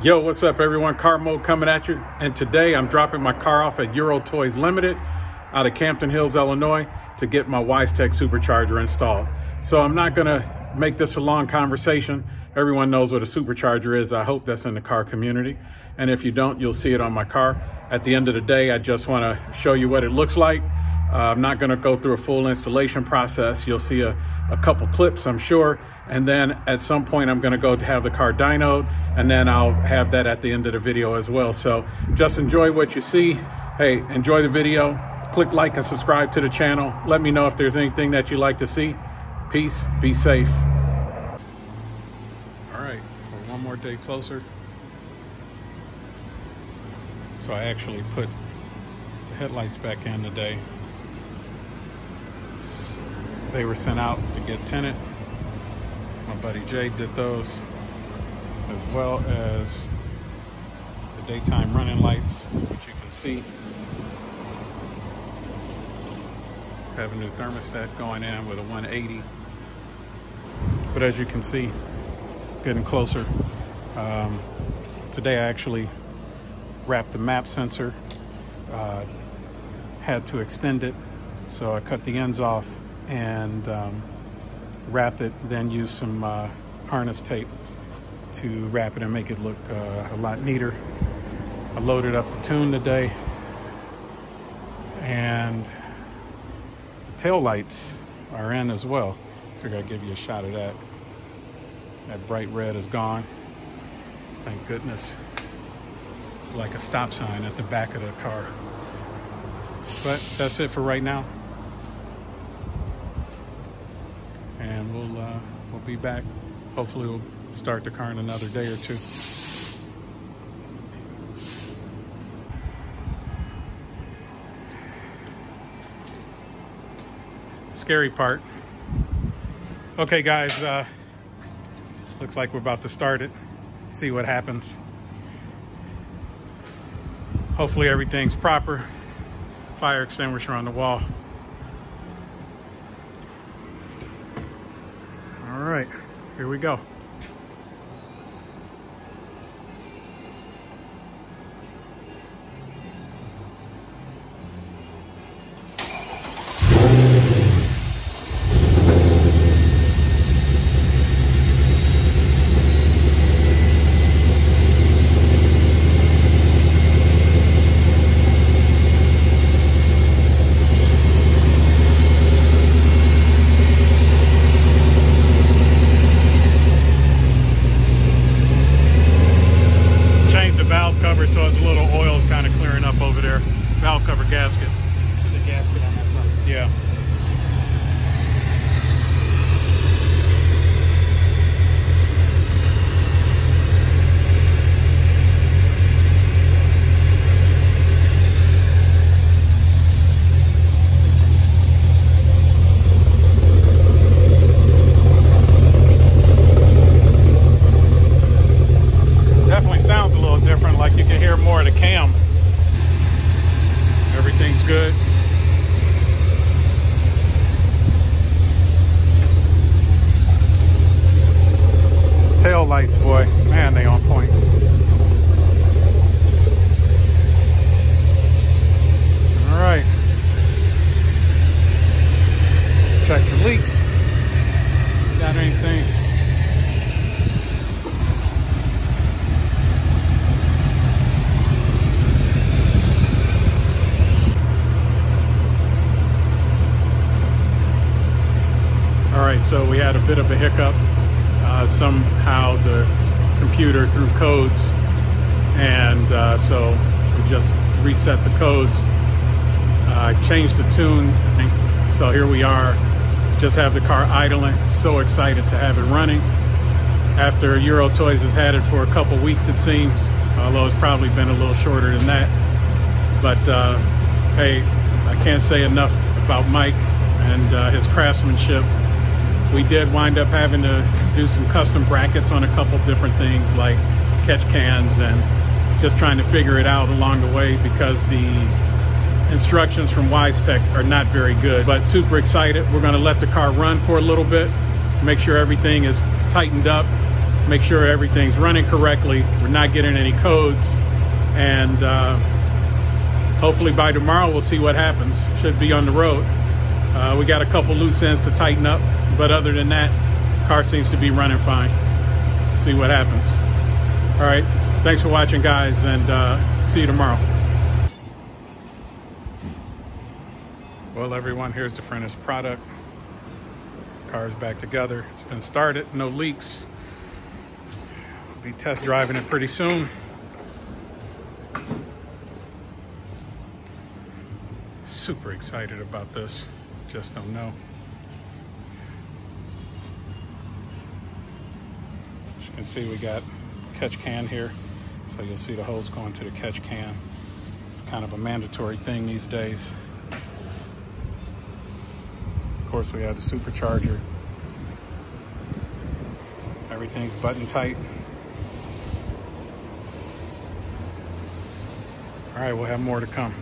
Yo, what's up everyone? Car Mode coming at you. And today I'm dropping my car off at Euro Toys Limited out of Campton Hills, Illinois to get my Weistec Supercharger installed. So I'm not gonna make this a long conversation. Everyone knows what a supercharger is. I hope that's in the car community. And if you don't, you'll see it on my car. At the end of the day, I just wanna show you what it looks like. I'm not gonna go through a full installation process. You'll see a couple clips, I'm sure. And then at some point I'm gonna go to have the car dynoed, and then I'll have that at the end of the video as well. So just enjoy what you see. Hey, enjoy the video. Click like and subscribe to the channel. Let me know if there's anything that you'd like to see. Peace, be safe. All right, we're one more day closer. So I actually put the headlights back in today. They were sent out to get tinted. My buddy Jay did those, as well as the daytime running lights, which you can see. Have a new thermostat going in with a 180. But as you can see, getting closer. Today I actually wrapped the map sensor. Had to extend it, so I cut the ends off and wrapped it, then used some harness tape to wrap it and make it look a lot neater. I loaded up the tune today, and the tail lights are in as well. Figure I'd give you a shot of that. That bright red is gone, thank goodness. It's like a stop sign at the back of the car. But that's it for right now. And we'll be back. Hopefully we'll start the car in another day or two. Scary part. Okay guys, looks like we're about to start it. See what happens. Hopefully everything's proper. Fire extinguisher on the wall. All right, here we go. So it's a little oil kind of clearing up over there. Valve cover gasket. The gasket on that front. Yeah. Definitely sounds a little different, like you can hear more of the cam. Everything's good. Tail lights, boy, man, they on point. All right. Check the leaks. Got anything? All right, so we had a bit of a hiccup. Somehow the computer threw codes, and so we just reset the codes. Changed the tune, so here we are. Just have the car idling. So excited to have it running. After Euro Toys has had it for a couple weeks, it seems, although it's probably been a little shorter than that. But hey, I can't say enough about Mike and his craftsmanship. We did wind up having to do some custom brackets on a couple different things like catch cans, and just trying to figure it out along the way because the instructions from Weistec are not very good. But super excited. We're going to let the car run for a little bit, make sure everything is tightened up, make sure everything's running correctly, we're not getting any codes, and hopefully by tomorrow we'll see what happens. Should be on the road. We got a couple loose ends to tighten up, but other than that, car seems to be running fine. See what happens. All right, thanks for watching, guys, and see you tomorrow. Well, everyone, here's the finished product. Car's back together. It's been started, no leaks. I'll be test driving it pretty soon. Super excited about this. Just don't know. As you can see, we got catch can here. So you'll see the hose going to the catch can. It's kind of a mandatory thing these days. Of course, we have the supercharger. Everything's button tight. All right, we'll have more to come.